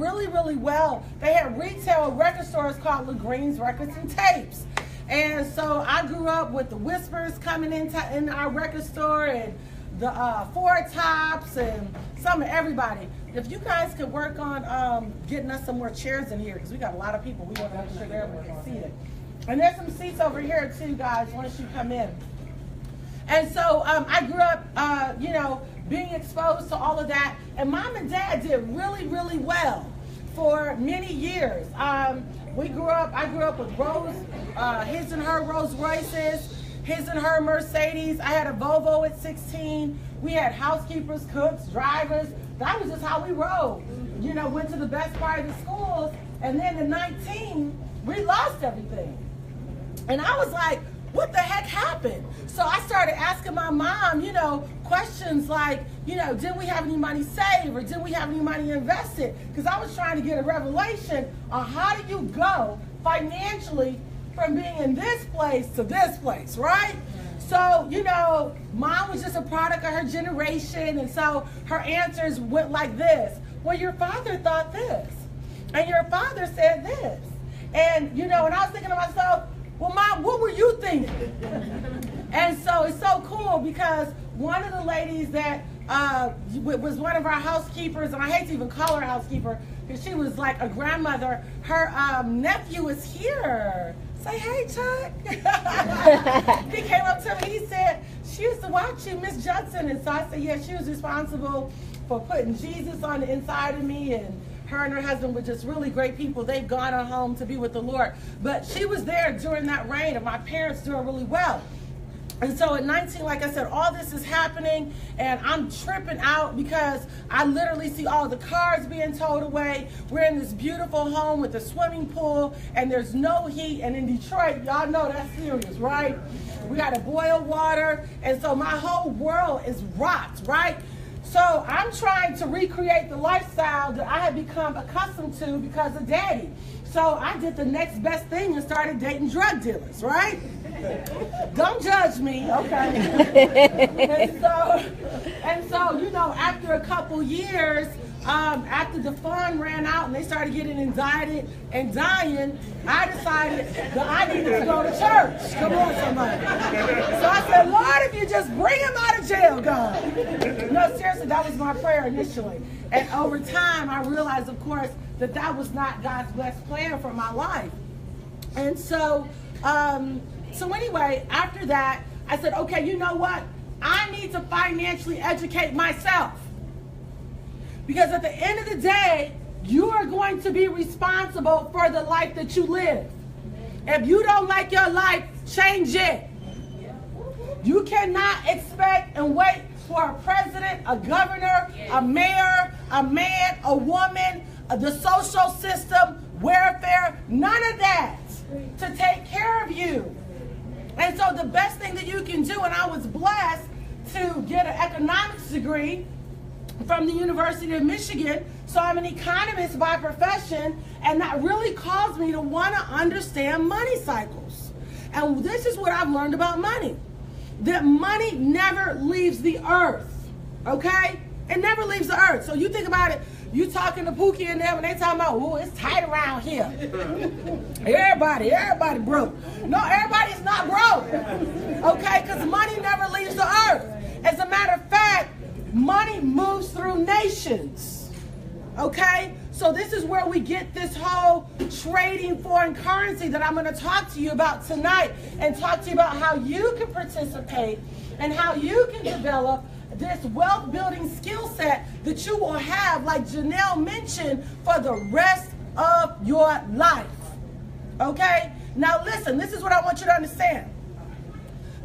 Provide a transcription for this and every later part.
really, really well. They had retail record stores called LaGreen's Records and Tapes. And so I grew up with the Whispers coming in our record store, and the Four Tops, and some of everybody. If you guys could work on getting us some more chairs in here, because we got a lot of people. We want to make sure they're seated. And there's some seats over here too, guys, once you come in. And so I grew up, you know, being exposed to all of that. And Mom and Dad did really, really well for many years. I grew up with his and her Rolls Royces, his and her Mercedes. I had a Volvo at 16. We had housekeepers, cooks, drivers. That was just how we rolled. You know, went to the best private schools. And then at 19, we lost everything. And I was like, what the heck happened? So I started asking my mom, you know, questions like, you know, did we have any money saved, or did we have any money invested? Because I was trying to get a revelation on how do you go financially from being in this place to this place, right? So, you know, Mom was just a product of her generation, and so her answers went like this. Well, your father thought this, and your father said this. And, you know, and I was thinking to myself, well, Mom, what were you thinking? And so it's so cool because one of the ladies that was one of our housekeepers, and I hate to even call her a housekeeper because she was like a grandmother, her nephew is here. Say, hey, Chuck. He came up to me, he said, she used to watch you, Miss Judson. And so I said, yeah, she was responsible for putting Jesus on the inside of me, and her and her husband were just really great people. They've gone on home to be with the Lord. But she was there during that reign of my parents doing really well. And so at 19, like I said, all this is happening, and I'm tripping out because I literally see all the cars being towed away. We're in this beautiful home with a swimming pool, and there's no heat. And in Detroit, y'all know that's serious, right? We got to boil water, and so my whole world is rocked, right? So I'm trying to recreate the lifestyle that I had become accustomed to because of Daddy. So I did the next best thing and started dating drug dealers, right? Don't judge me, okay? and so, you know, after a couple years, after the fund ran out and they started getting indicted and dying, I decided that I needed to go to church. Come on, somebody. So I said, Lord, if you just bring him out of jail, God. No, seriously, that was my prayer initially. And over time, I realized, of course, that that was not God's best plan for my life. And so, anyway, after that, I said, okay, you know what? I need to financially educate myself. Because at the end of the day, you are going to be responsible for the life that you live. If you don't like your life, change it. You cannot expect and wait for a president, a governor, a mayor, a man, a woman, the social system, welfare, none of that to take care of you. And so the best thing that you can do, and I was blessed to get an economics degree from the University of Michigan, so I'm an economist by profession, and that really caused me to want to understand money cycles. And this is what I've learned about money, that money never leaves the earth, okay? It never leaves the earth. So you think about it, you talking to Pookie and them, and they talking about, oh, it's tight around here. Everybody broke. No, everybody's not broke, okay? Because money never leaves the earth. As a matter of fact, money moves through nations, okay? So this is where we get this whole trading foreign currency that I'm going to talk to you about tonight, and talk to you about how you can participate and how you can develop this wealth building skill set that you will have, like Janelle mentioned, for the rest of your life, okay? Now listen, this is what I want you to understand.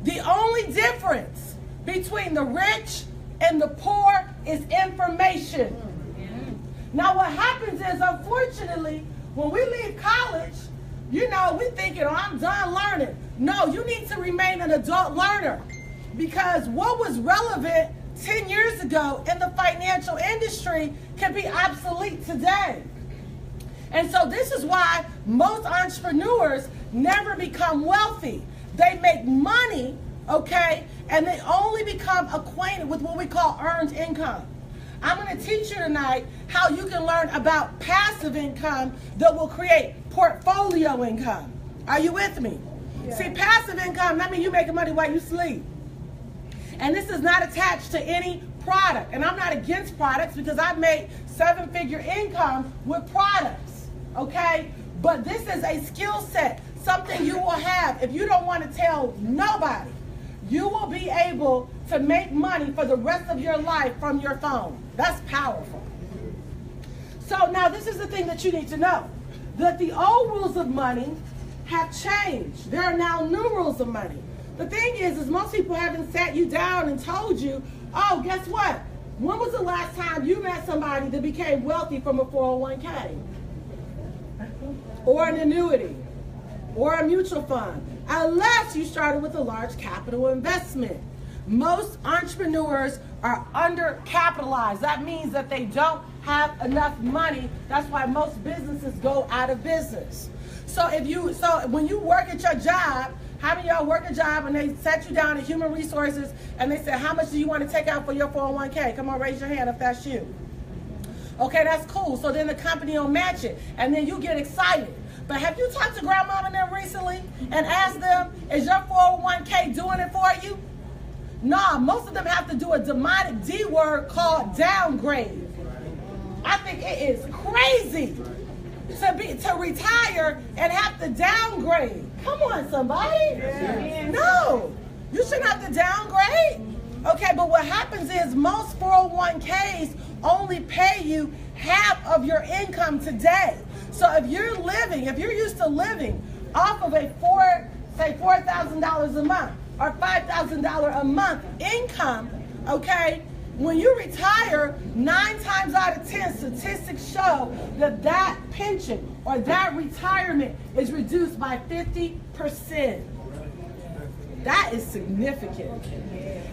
The only difference between the rich and the poor is information. Now what happens is, unfortunately, when we leave college, you know, we're thinking, oh, I'm done learning. No, you need to remain an adult learner, because what was relevant 10 years ago in the financial industry can be obsolete today. And so this is why most entrepreneurs never become wealthy. They make money, okay, and they only become acquainted with what we call earned income. I'm going to teach you tonight how you can learn about passive income that will create portfolio income. Are you with me? Yeah. See, passive income, that means you making money while you sleep. And this is not attached to any product. And I'm not against products because I've made seven-figure income with products, okay? But this is a skill set, something you will have. If you don't want to tell nobody, you will be able to make money for the rest of your life from your phone. That's powerful. So now this is the thing that you need to know, that the old rules of money have changed. There are now new rules of money. The thing is most people haven't sat you down and told you, oh, guess what? When was the last time you met somebody that became wealthy from a 401k? Or an annuity? Or a mutual fund? Unless you started with a large capital investment. Most entrepreneurs are undercapitalized. That means that they don't have enough money. That's why most businesses go out of business. So when you work at your job, how many of y'all work a job and they set you down at Human Resources and they say, how much do you want to take out for your 401k? Come on, raise your hand if that's you. Okay, that's cool. So then the company will match it and then you get excited. But have you talked to grandmama and them recently and asked them, is your 401k doing it for you? Nah, most of them have to do a demonic D word called downgrade. I think it is crazy to retire and have to downgrade. Come on, somebody. Yeah. No, you shouldn't have to downgrade. Okay, but what happens is most 401ks only pay you half of your income today. So if you're used to living off of a $4,000 a month or $5,000 a month income, okay, when you retire, 9 times out of 10 statistics show that that pension or that retirement is reduced by 50%. That is significant.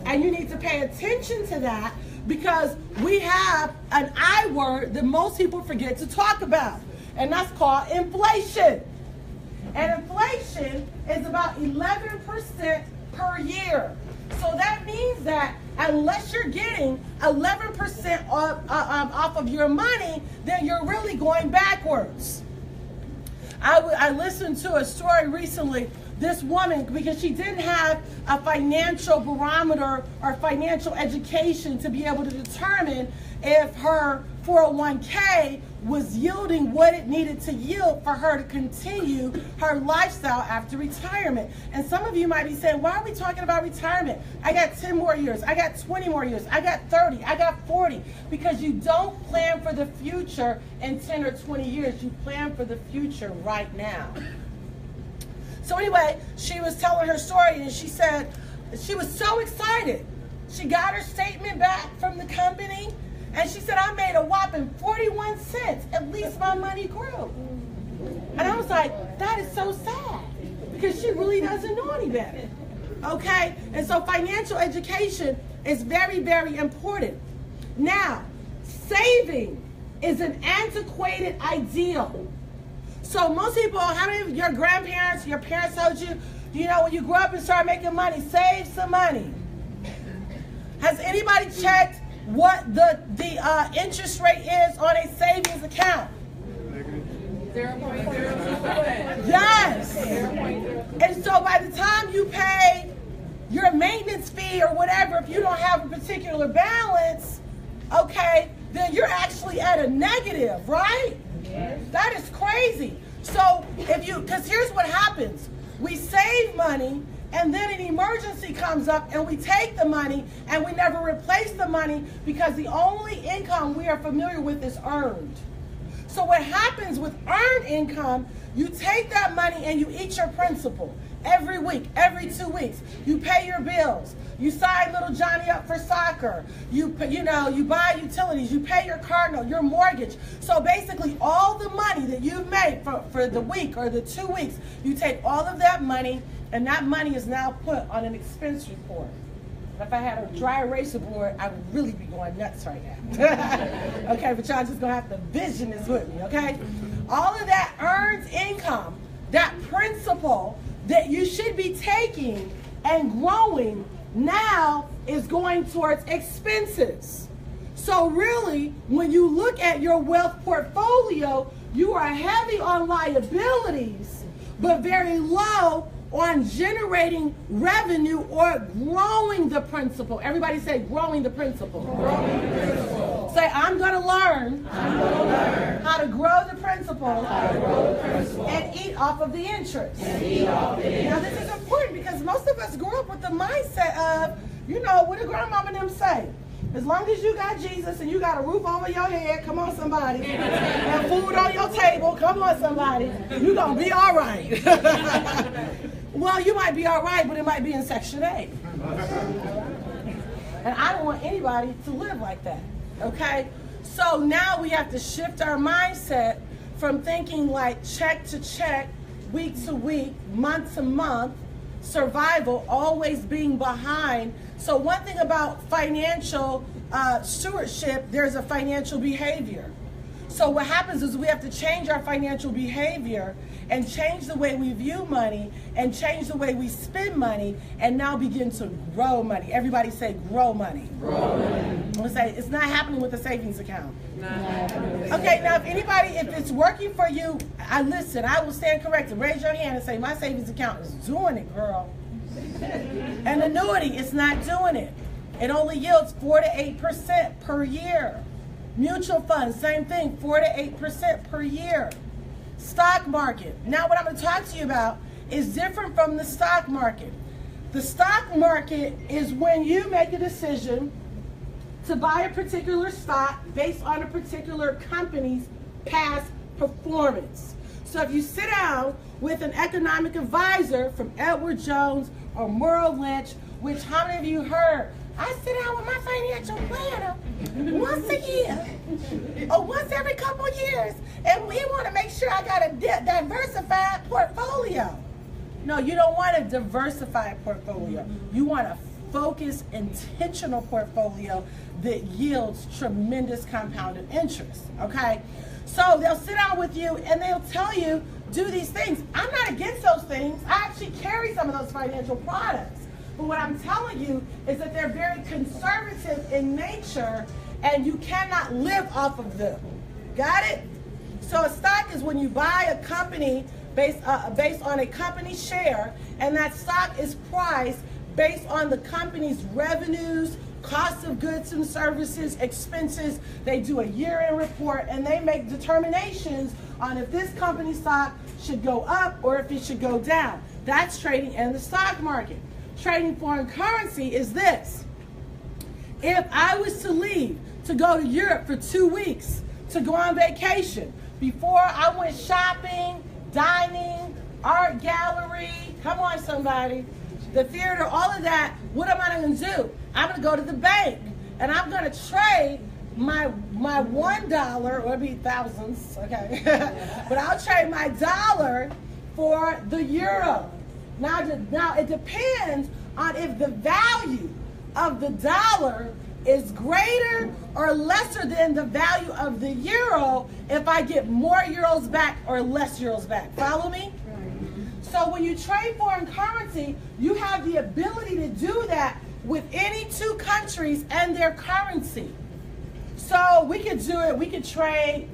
And you need to pay attention to that because we have an I word that most people forget to talk about, and that's called inflation. And inflation is about 11% per year. So that means that unless you're getting 11% off of your money, then you're really going backwards. I listened to a story recently. This woman, because she didn't have a financial barometer or financial education to be able to determine if her 401k was yielding what it needed to yield for her to continue her lifestyle after retirement. And some of you might be saying, why are we talking about retirement? I got 10 more years, I got 20 more years, I got 30, I got 40. Because you don't plan for the future in 10 or 20 years, you plan for the future right now. So anyway, she was telling her story and she said she was so excited. She got her statement back from the company and she said, I made a whopping 41 cents. At least my money grew. And I was like, that is so sad because she really doesn't know any better. Okay? And so financial education is very, very important. Now, saving is an antiquated ideal. So most people, how many of your grandparents, your parents told you, you know, when you grow up and start making money, save some money? Has anybody checked what the interest rate is on a savings account? 0.02%. Yes. And so by the time you pay your maintenance fee or whatever, if you don't have a particular balance, okay, then you're actually at a negative, right? Yes. That is crazy. So because here's what happens. We save money and then an emergency comes up and we take the money and we never replace the money because the only income we are familiar with is earned. So what happens with earned income, you take that money and you eat your principal. Every week, every 2 weeks, you pay your bills. You sign little Johnny up for soccer. You buy utilities. You pay your car note, your mortgage. So basically, all the money that you've made for the week or the 2 weeks, you take all of that money, and that money is now put on an expense report. If I had a dry eraser board, I would really be going nuts right now. Okay, but y'all just gonna have to vision this with me, okay? All of that earned income, that principal that you should be taking and growing now is going towards expenses. So really, when you look at your wealth portfolio, you are heavy on liabilities, but very low on generating revenue or growing the principal. Everybody say growing the principal. Growing the principal. Say, I'm going to learn how to grow the principal and eat off of the interest. Now this is important because most of us grew up with the mindset of, you know, what did grandmama and them say? As long as you got Jesus and you got a roof over your head, come on somebody, and food on your table, come on somebody, you're going to be all right. Well, you might be all right, but it might be in Section 8. And I don't want anybody to live like that, okay? So now we have to shift our mindset from thinking like check to check, week to week, month to month, survival, always being behind. So one thing about financial stewardship, there's a financial behavior. So what happens is we have to change our financial behavior and change the way we view money and change the way we spend money and now begin to grow money. Everybody say grow money. Grow money. I'm gonna say it's not happening with a savings account. Okay, now if anybody, if it's working for you, I will stand corrected. Raise your hand and say my savings account is doing it, girl. An annuity is not doing it. It only yields 4 to 8% per year. Mutual funds, same thing, 4 to 8% per year. Stock market. Now what I'm going to talk to you about is different from the stock market. The stock market is when you make a decision to buy a particular stock based on a particular company's past performance. So if you sit down with an economic advisor from Edward Jones or Merrill Lynch, which how many of you heard, I sit down with my financial planner once a year or once every couple of years, and we want to make sure I got a diversified portfolio. No, you don't want a diversified portfolio. You want a focused, intentional portfolio that yields tremendous compounded interest, okay? So they'll sit down with you and they'll tell you, do these things. I'm not against those things. I actually carry some of those financial products. But what I'm telling you is that they're very conservative in nature and you cannot live off of them. Got it? So a stock is when you buy a company based on a company share, and that stock is priced based on the company's revenues, cost of goods and services, expenses. They do a year-end report and they make determinations on if this company stock should go up or if it should go down. That's trading in the stock market. Trading foreign currency is this. If I was to leave to go to Europe for 2 weeks to go on vacation, before I went shopping, dining, art gallery, come on somebody, the theater, all of that, what am I going to do? I'm going to go to the bank and I'm going to trade my $1, or it'll be thousands, okay? But I'll trade my dollar for the euro. Now it depends on if the value of the dollar is greater or lesser than the value of the euro if I get more euros back or less euros back. Follow me? So when you trade foreign currency, you have the ability to do that with any two countries and their currency. So we could do it, we could trade,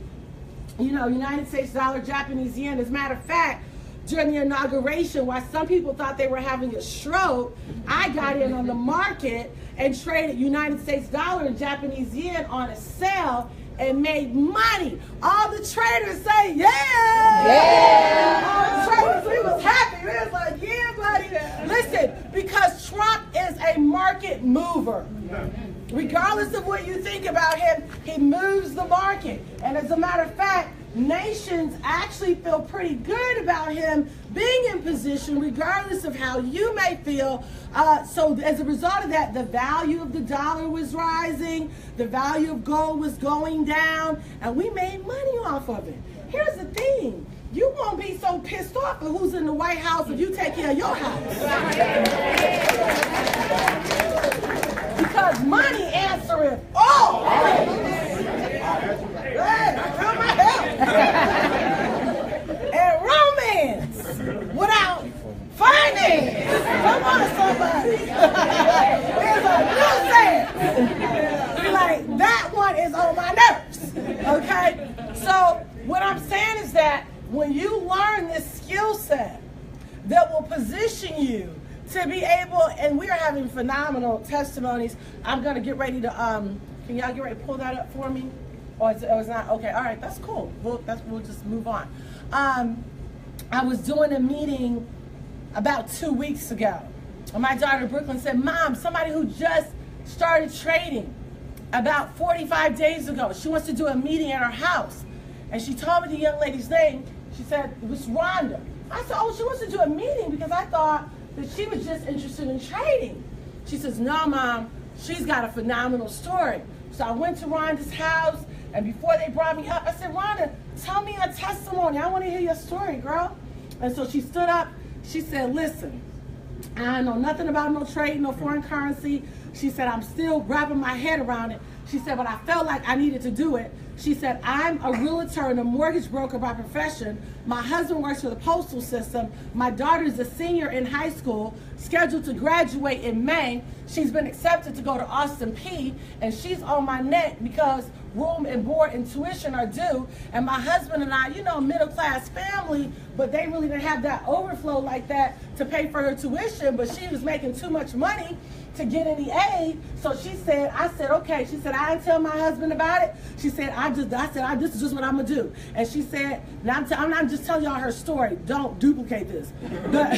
you know, United States dollar, Japanese yen. As a matter of fact, during the inauguration, while some people thought they were having a stroke, I got in on the market and traded United States dollar and Japanese yen on a sale and made money. All the traders say, yeah! Yeah! All the traders, we was happy. We was like, yeah, buddy. Listen, because Trump is a market mover. Regardless of what you think about him, he moves the market. And as a matter of fact, nations actually feel pretty good about him being in position, regardless of how you may feel. So as a result of that, the value of the dollar was rising, the value of gold was going down, and we made money off of it. Here's the thing. You won't be so pissed off at who's in the White House if you take care of your house. Because money answereth all. Come my help. And romance without finance. Come on, somebody. There's a new saying. Like, that one that when you learn this skill set that will position you to be able, and we are having phenomenal testimonies. I'm going to get ready to, can y'all get ready to pull that up for me? Or is it not? Okay, all right, that's cool. We'll just move on. I was doing a meeting about 2 weeks ago. And my daughter Brooklyn said, Mom, somebody who just started trading about 45 days ago, she wants to do a meeting at her house. And she told me the young lady's name. She said, it was Rhonda. I said, oh, she wants to do a meeting because I thought that she was just interested in trading. She says, no, Mom, she's got a phenomenal story. So I went to Rhonda's house, and before they brought me up, I said, Rhonda, tell me a testimony. I want to hear your story, girl. And so she stood up. She said, listen, I know nothing about no trade, no foreign currency. She said, I'm still wrapping my head around it. She said, but I felt like I needed to do it. She said, I'm a realtor and a mortgage broker by profession. My husband works for the postal system. My daughter's a senior in high school, scheduled to graduate in May. She's been accepted to go to Austin P, and she's on my neck because room and board and tuition are due. And my husband and I, you know, middle-class family, but they really didn't have that overflow like that to pay for her tuition, but she was making too much money to get any aid. So she said, I said, okay. She said, I didn't tell my husband about it. She said, this is just what I'm gonna do. And she said, now I'm not just telling y'all her story. Don't duplicate this. But,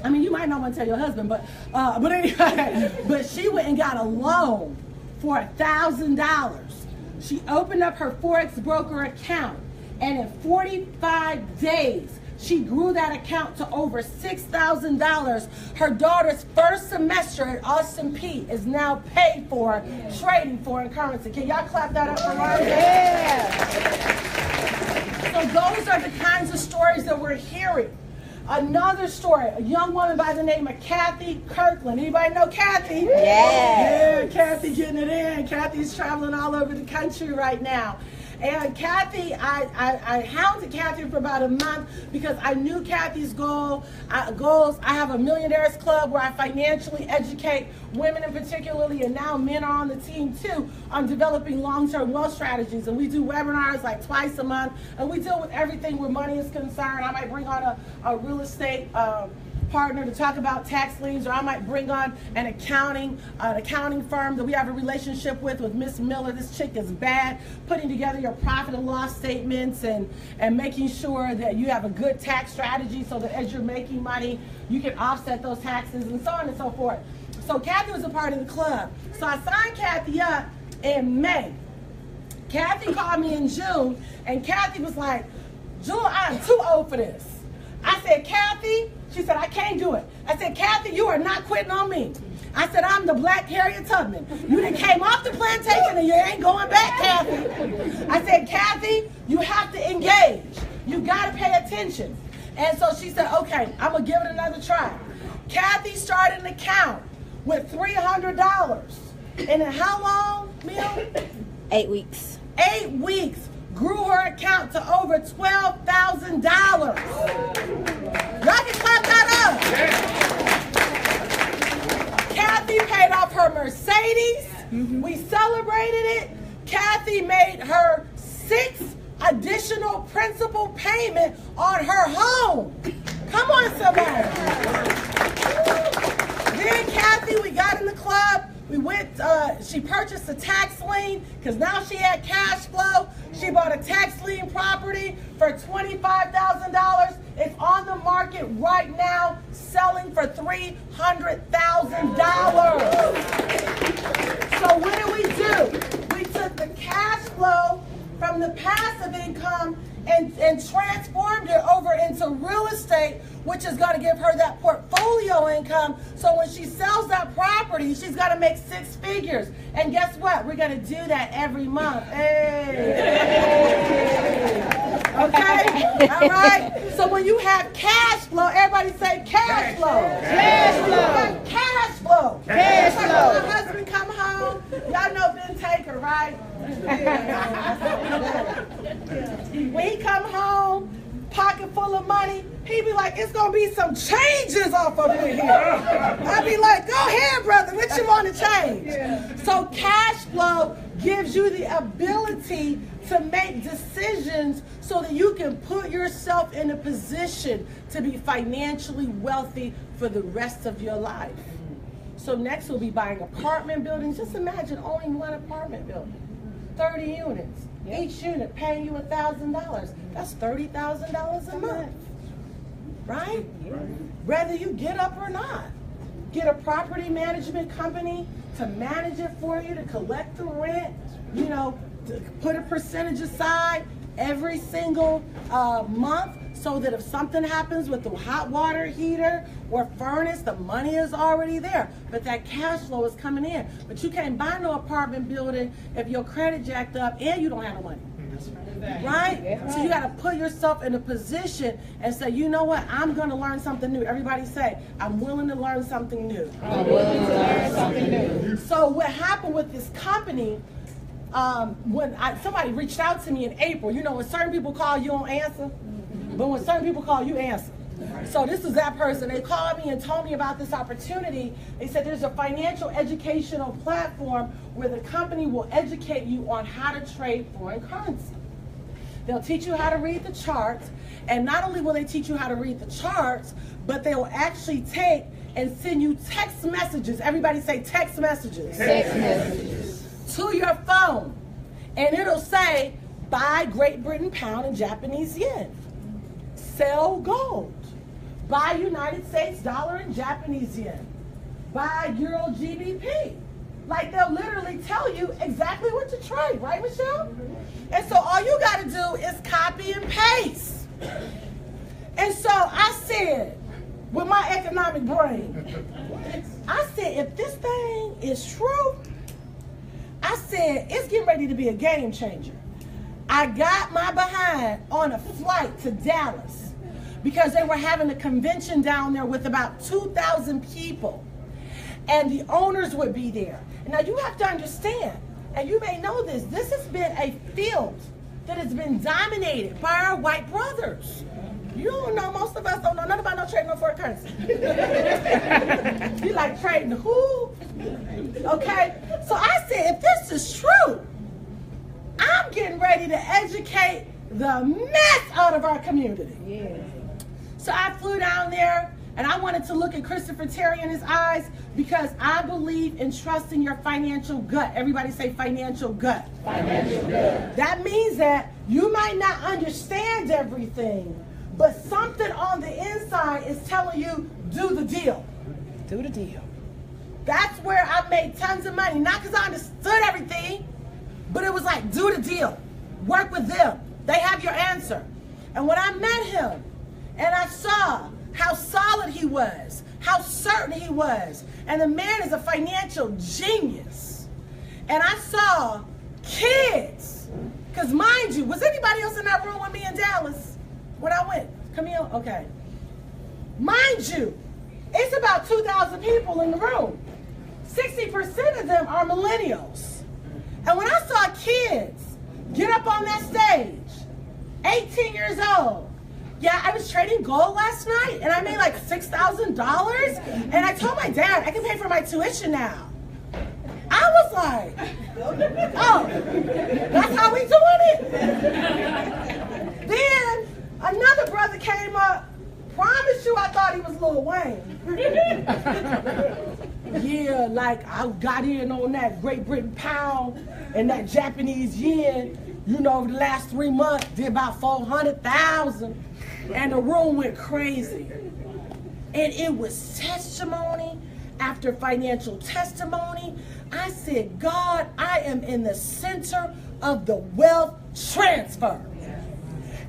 I mean, you might not want to tell your husband, but anyway, but she went and got a loan for $1,000. She opened up her Forex broker account, and in 45 days, she grew that account to over $6,000. Her daughter's first semester at Austin P is now paid for trading foreign currency. Can y'all clap that up for her? Yeah. So those are the kinds of stories that we're hearing. Another story, a young woman by the name of Kathy Kirkland. Anybody know Kathy? Yeah. Yeah, Kathy getting it in. Kathy's traveling all over the country right now. And Kathy, I hounded Kathy for about a month because I knew Kathy's goals. I have a Millionairess club where I financially educate women in particularly, and now men are on the team too, on developing long-term wealth strategies. And we do webinars like twice a month, and we deal with everything where money is concerned. I might bring on a real estate partner to talk about tax liens, or I might bring on an accounting firm that we have a relationship with Miss Miller. This chick is bad, putting together your profit and loss statements and making sure that you have a good tax strategy so that as you're making money, you can offset those taxes and so on and so forth. So Kathy was a part of the club. So I signed Kathy up in May. Kathy called me in June, and Kathy was like, Jewel, I'm too old for this. I said, Kathy, she said, I can't do it. I said, Kathy, you are not quitting on me. I said, I'm the Black Harriet Tubman. You done came off the plantation and you ain't going back, Kathy. I said, Kathy, you have to engage. You got to pay attention. And so she said, okay, I'm going to give it another try. Kathy started an account with $300. And in how long, Mil? 8 weeks. 8 weeks. Grew her account to over $12,000. Y'all can clap that up. Kathy paid off her Mercedes. We celebrated it. Kathy made her 6th additional principal payment on her home. Come on, somebody. Then Kathy, we got in the club. We went, she purchased a tax lien because now she had cash flow. She bought a tax lien property for $25,000. It's on the market right now, selling for $300,000. So what did we do? We took the cash flow from the passive income and transformed it over into real estate, which is going to give her that portfolio income. So when she sells that property, she's going to make 6 figures. And guess what? We're going to do that every month. Hey. Okay? All right? So when you have cash flow, everybody say cash flow. Cash flow. Cash flow. Cash Like flow. when my husband come home, y'all know Ben Taker, right? When he come home, pocket full of money, he be like, it's gonna be some changes off of it here. I be like, go ahead, brother, what you want to change? So cash flow gives you the ability to make decisions so that you can put yourself in a position to be financially wealthy for the rest of your life. So next we'll be buying apartment buildings. Just imagine owning one apartment building, 30 units. Each unit paying you $1,000. That's $30,000 a month, right? Whether you get up or not. Get a property management company to manage it for you, to collect the rent, you know, to put a percentage aside every single month so that if something happens with the hot water heater or furnace, the money is already there. But that cash flow is coming in. But you can't buy no apartment building if your credit jacked up and you don't have no money. Right? So you got to put yourself in a position and say, you know what, I'm going to learn something new. Everybody say, I'm willing to learn something new. I'm willing to learn something new. So what happened with this company, when somebody reached out to me in April, you know, when certain people call, you don't answer. But when certain people call, you answer. So this is that person. They called me and told me about this opportunity. They said there's a financial educational platform where the company will educate you on how to trade foreign currency. They'll teach you how to read the charts, and not only will they teach you how to read the charts, but they will actually take and send you text messages. Everybody say text messages. Text messages. To your phone. And it'll say, buy Great Britain pound and Japanese yen. Sell gold. Buy United States dollar and Japanese yen. Buy Euro GBP. Like they'll literally tell you exactly what to trade, right, Michelle? And so all you got to do is copy and paste. And so I said, with my economic brain, I said, if this thing is true, I said, it's getting ready to be a game changer. I got my behind on a flight to Dallas because they were having a convention down there with about 2,000 people. And the owners would be there. Now you have to understand, and you may know this, this has been a field that has been dominated by our white brothers. You don't know, most of us don't know nothing about no trading on foreign currency. You like trading who? Okay? So I said, if this is true, I'm getting ready to educate the mess out of our community. Yeah. So I flew down there, and I wanted to look at Christopher Terry in his eyes because I believe in trusting your financial gut. Everybody say financial gut. Financial gut. That means that you might not understand everything, but something on the inside is telling you, do the deal. Do the deal. That's where I made tons of money. Not because I understood everything, but it was like, do the deal. Work with them. They have your answer. And when I met him, and I saw how solid he was, how certain he was, and the man is a financial genius. And I saw kids, because mind you, was anybody else in that room with me in Dallas when I went? Camille? Okay. Mind you, it's about 2,000 people in the room. 60% of them are millennials. And when I saw kids get up on that stage, 18 years old, yeah, I was trading gold last night, and I made like $6,000, and I told my dad, I can pay for my tuition now. I was like, oh, that's how we doing it? Then another brother came up, promise you I thought he was Lil Wayne. Yeah, like I got in on that Great Britain pound and that Japanese yen, you know, over the last 3 months, did about 400,000. And the room went crazy. And it was testimony after financial testimony. I said, God, I am in the center of the wealth transfer.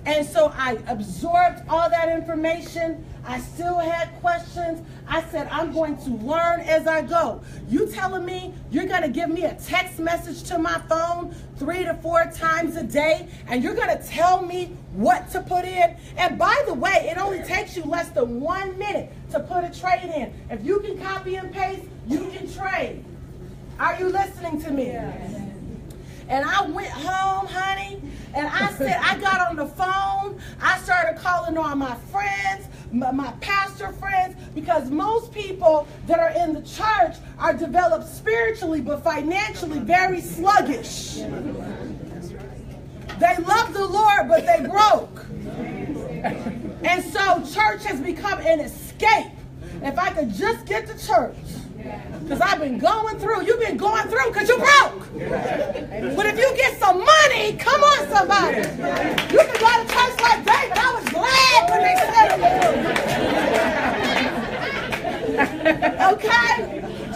And so I absorbed all that information. I still had questions. I said, I'm going to learn as I go. You telling me you're going to give me a text message to my phone 3 to 4 times a day, and you're going to tell me what to put in? And by the way, it only takes you less than 1 minute to put a trade in. If you can copy and paste, you can trade. Are you listening to me? Yes. And I went home, honey, and I said, I got on the phone, I started calling all my friends, my pastor friends, because most people that are in the church are developed spiritually but financially very sluggish. They love the Lord, but they broke. And so church has become an escape. If I could just get to church, because I've been going through, you've been going through because you broke. But if you get some money, come on somebody. You can go to church like David. I was glad when they said it. Okay?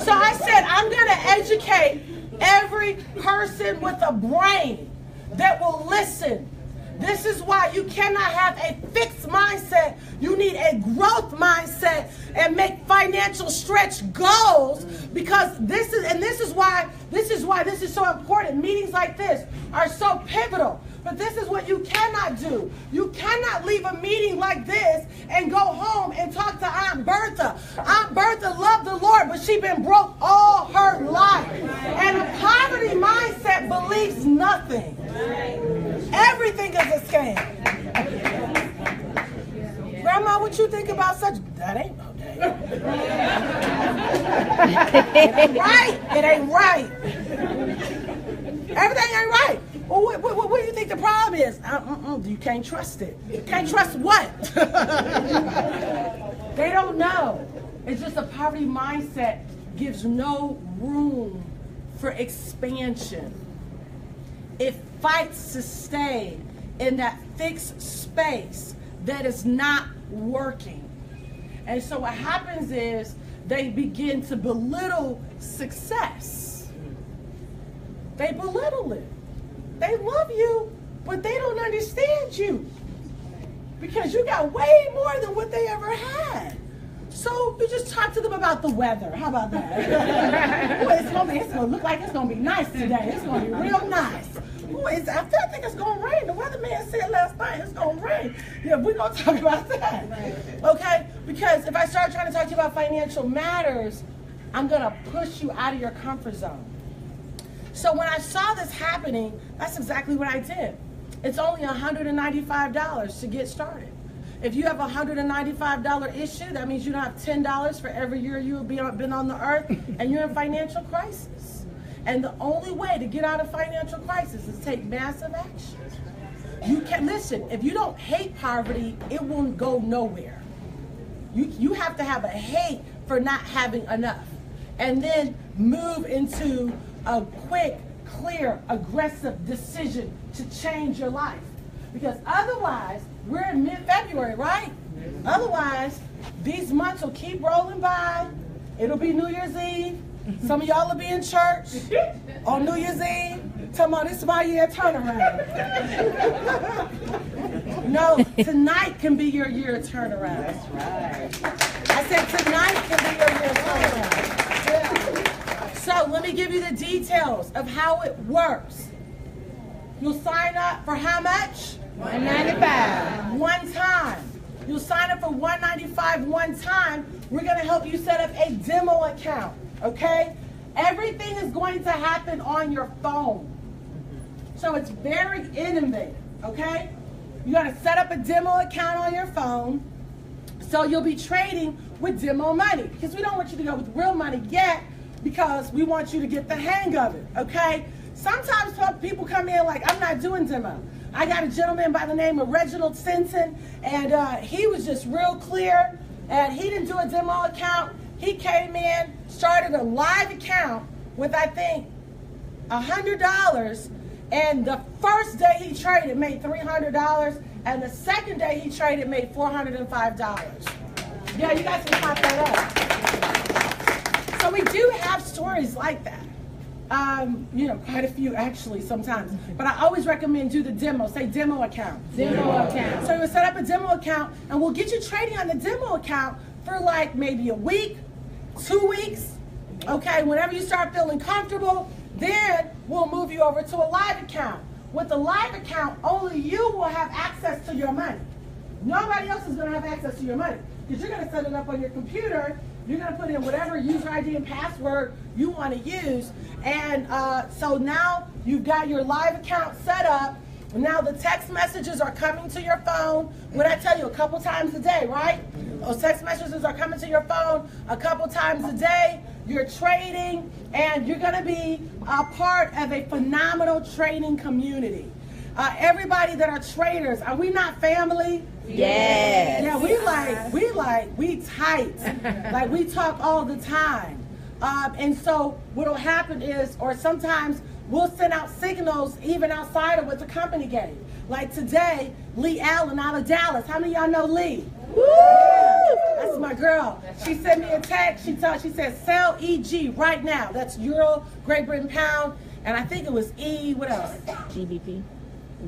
So I said, I'm going to educate every person with a brain that will listen. This is why you cannot have a fixed mindset. You need a growth mindset and make financial stretch goals, because this is why this is so important. Meetings like this are so pivotal. But this is what you cannot do. You cannot leave a meeting like this and go home and talk to Aunt Bertha. Aunt Bertha loved the Lord, but she's been broke all her life. And a poverty mindset believes nothing. Everything is a scam. Grandma, what you think about such? That ain't no day. It ain't right. It ain't right. Everything ain't right. Well, what do you think the problem is? You can't trust it. You can't trust what? They don't know. It's just a poverty mindset gives no room for expansion. It fights to stay in that fixed space that is not working. And so what happens is they begin to belittle success. They belittle it. They love you, but they don't understand you, because you got way more than what they ever had. So you just talk to them about the weather. How about that? Boy, it's gonna look like it's gonna be nice today. It's gonna be real nice. Boy, I think it's gonna rain. The weatherman said last night it's gonna rain. Yeah, we're gonna talk about that. Okay? Because if I start trying to talk to you about financial matters, I'm gonna push you out of your comfort zone. So when I saw this happening, that's exactly what I did. It's only $195 to get started. If you have a $195 issue, that means you don't have $10 for every year you've been on the earth, and you're in financial crisis. And the only way to get out of financial crisis is take massive action. You can listen, if you don't hate poverty, it won't go nowhere. You have to have a hate for not having enough, and then move into a quick, clear, aggressive decision to change your life. Because otherwise, we're in mid-February, right? Otherwise, these months will keep rolling by. It'll be New Year's Eve. Some of y'all will be in church on New Year's Eve. Talking about, this is my year turnaround. No, tonight can be your year turnaround. That's right. I said tonight can be your year turnaround. So let me give you the details of how it works. You'll sign up for how much? $195. One time. You'll sign up for $195 one time. We're going to help you set up a demo account, okay? Everything is going to happen on your phone. So it's very innovative, okay? You're going to set up a demo account on your phone, so you'll be trading with demo money, because we don't want you to go with real money yet, because we want you to get the hang of it, okay? Sometimes people come in like, I'm not doing demo. I got a gentleman by the name of Reginald Simpson, and he was just real clear, and he didn't do a demo account. He came in, started a live account with, I think, $100, and the first day he traded made $300, and the second day he traded made $405. Yeah, you guys can pop that up. So we do have stories like that. Quite a few actually sometimes. But I always recommend do the demo. Say demo account. Demo account. So we'll set up a demo account, and we'll get you trading on the demo account for like maybe a week, 2 weeks. Okay, whenever you start feeling comfortable, then we'll move you over to a live account. With the live account, only you will have access to your money. Nobody else is going to have access to your money, because you're going to set it up on your computer. You're going to put in whatever user ID and password you want to use. And so now you've got your live account set up, Now the text messages are coming to your phone. What I tell you, a couple times a day, right? Those text messages are coming to your phone a couple times a day. You're trading, and you're going to be a part of a phenomenal trading community. Everybody that are traders, are we not family? Yes. Yeah, we tight. Like, we talk all the time. And so what'll happen is, or sometimes we'll send out signals even outside of what the company gave. Like today, Lee Allen out of Dallas. How many of y'all know Lee? Woo! Yeah, that's my girl. She sent me a text. She said, sell EG right now. That's Euro, Great Britain Pound, and I think it was what else? GBP.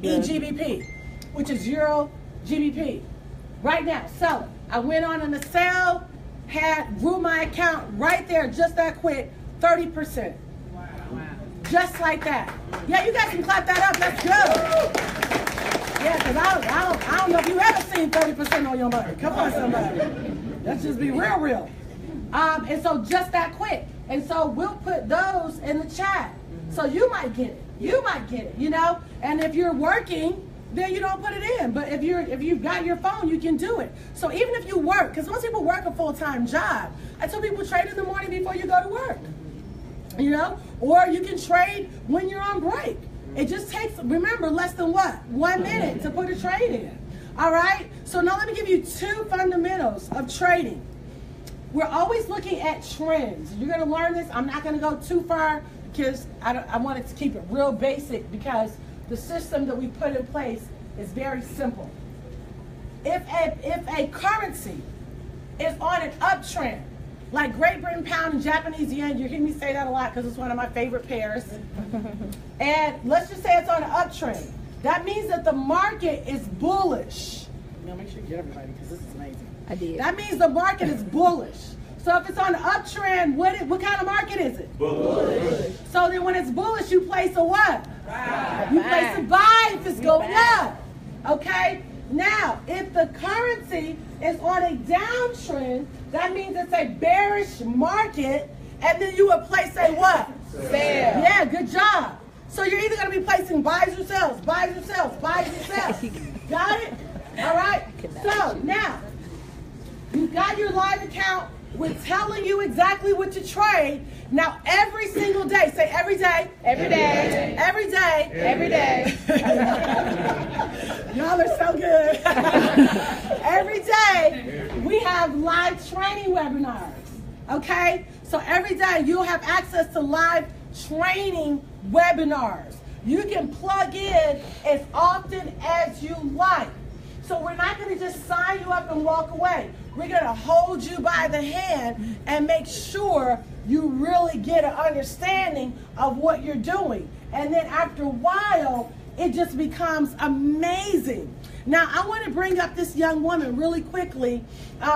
EGBP, which is Euro GBP. Right now, sell it. I went on a sale, grew my account right there, just that quick, 30%. Wow. Just like that. Yeah, you guys can clap that up. That's good. Yeah, because I don't know if you ever seen 30% on your money. Come on, somebody. Let's just be real. And so just that quick. And so we'll put those in the chat. So you might get it. You might get it, you know? And if you're working, then you don't put it in. But if you've got your phone, you can do it. So even if you work, because most people work a full-time job, I tell people trade in the morning before you go to work. You know? Or you can trade when you're on break. It just takes, remember, less than what? 1 minute to put a trade in. All right? So now let me give you 2 fundamentals of trading. We're always looking at trends. You're going to learn this. I'm not going to go too far because I wanted to keep it real basic, because the system that we put in place is very simple. If a currency is on an uptrend, like Great Britain Pound and Japanese yen, you hear me say that a lot because it's one of my favorite pairs. And let's just say it's on an uptrend. That means that the market is bullish. Now make sure you get everybody, because this is amazing. I did. That means the market is bullish. So if it's on an uptrend, what kind of market is it? Bullish. So then when it's bullish, you place a what? Buy. You place a buy if it's going up. Okay? Now, if the currency is on a downtrend, that means it's a bearish market, and then you would place a what? Sell. Yeah, good job. So you're either going to be placing buys or sells, buys or sells, buys or sells. Got it? All right? So now, you've got your live account. We're telling you exactly what to trade. Now, every single day, say every day. Every day. Every day. Every day. Y'all are so good. Every day, we have live training webinars. Okay? So every day, you'll have access to live training webinars. You can plug in as often as you like. So we're not going to just sign you up and walk away. We're going to hold you by the hand and make sure you really get an understanding of what you're doing. And then after a while, it just becomes amazing. Now, I want to bring up this young woman really quickly.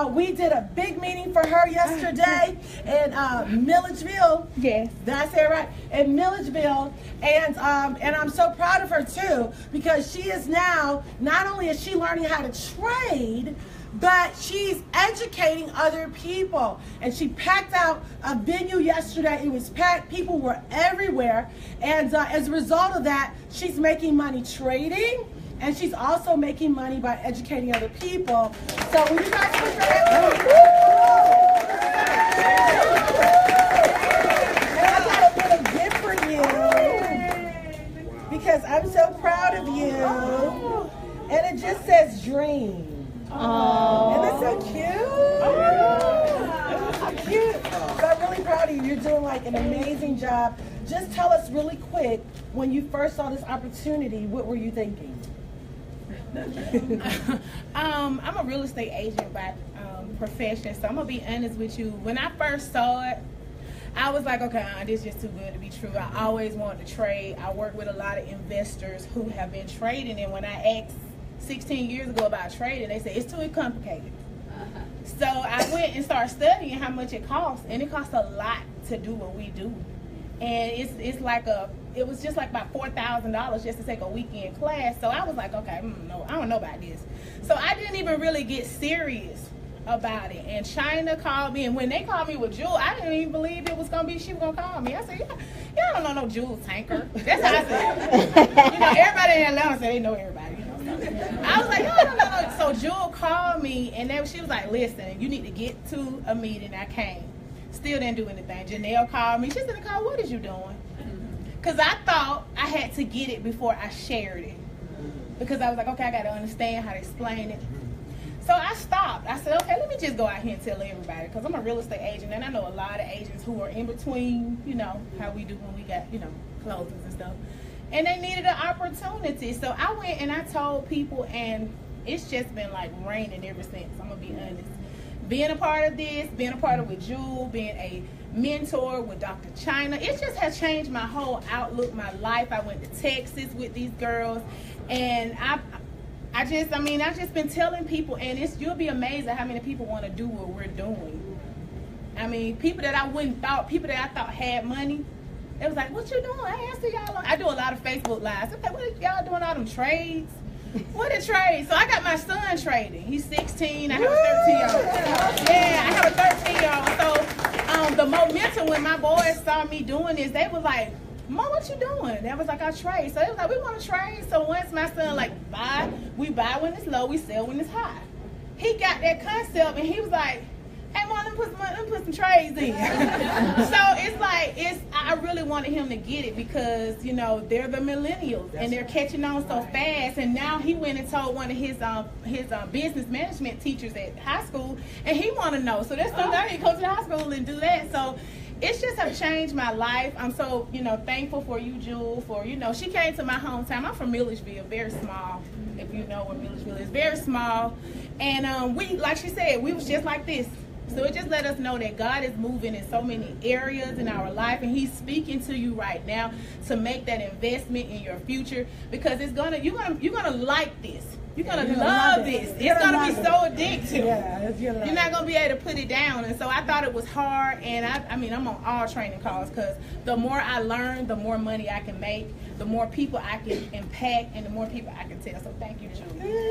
We did a big meeting for her yesterday in Milledgeville. Yes. Did I say it right? In Milledgeville. And I'm so proud of her, too, because she is now, not only is she learning how to trade, but she's educating other people. And she packed out a venue yesterday. It was packed. People were everywhere. And as a result of that, she's making money trading. And she's also making money by educating other people. So will you guys put your hands up? And I got a little gift for you, because I'm so proud of you. And it just says dream. Aww. Isn't that so cute? Cute. So I'm really proud of you. You're doing like an amazing job. Just tell us really quick, when you first saw this opportunity, what were you thinking? I'm a real estate agent by profession, so I'm gonna be honest with you. When I first saw it, I was like, okay, this is just too good to be true. I always wanted to trade. I work with a lot of investors who have been trading, and when I asked 16 years ago about trading, they said it's too complicated. So I went and started studying how much it costs, and it costs a lot to do what we do. And it was just like about $4,000 just to take a weekend class. So I was like, okay, no, I don't know about this. So I didn't even really get serious about it. And China called me, and when they called me with Jewel, I didn't even believe it was gonna be she was gonna call me. I said, y'all don't know no Jewel Tankard. That's how I said. You know, everybody in Atlanta said they know everybody. You know, so I was like, y'all don't know no. So Jewel called me, and then she was like, listen, you need to get to a meeting. I came. Still didn't do anything. Janelle called me. She said, Nicole, what is you doing? Because I thought I had to get it before I shared it. Because I was like, okay, I got to understand how to explain it. So I stopped. I said, okay, let me just go out here and tell everybody. Because I'm a real estate agent, and I know a lot of agents who are in between, you know, how we do when we got, you know, closings and stuff. And they needed an opportunity. So I went and I told people, and it's just been like raining ever since. I'm going to be honest. Being a part of this, being a part of with Jewel, being a mentor with Dr. China, it just has changed my whole outlook, my life. I went to Texas with these girls, and I've just been telling people, and you'll be amazed at how many people want to do what we're doing. I mean, people that I thought had money, it was like, what you doing? I answer y'all. I do a lot of Facebook lives. Okay, what are y'all doing all them trades? What a trade. So I got my son trading. He's 16. I have a 13-year-old. Yeah, I have a 13-year-old. So the momentum when my boys saw me doing this, they was like, Mom, what you doing? That was like, I trade. So it was like, we want to trade. So once my son like, we buy when it's low, we sell when it's high. He got that concept, and he was like, hey, Mom, let me put some trades in. So it's like, I really wanted him to get it because, you know, they're the millennials, and they're catching on so fast. And now he went and told one of his business management teachers at high school, and he want to know. So that's something I need to go to the high school and do that. So it's just have changed my life. I'm so, you know, thankful for you, Jewel, for, you know, she came to my hometown. I'm from Milledgeville, very small, if you know where Milledgeville is, very small. And we, like she said, we was just like this. So it just let us know that God is moving in so many areas in our life, and He's speaking to you right now to make that investment in your future, because you're gonna like this. You're gonna love this. It's gonna be so addictive. Yeah, you're not gonna be able to put it down. And so I thought it was hard, and I mean I'm on all training calls, because the more I learn, the more money I can make, the more people I can impact, and the more people I can tell. So thank you, Julie.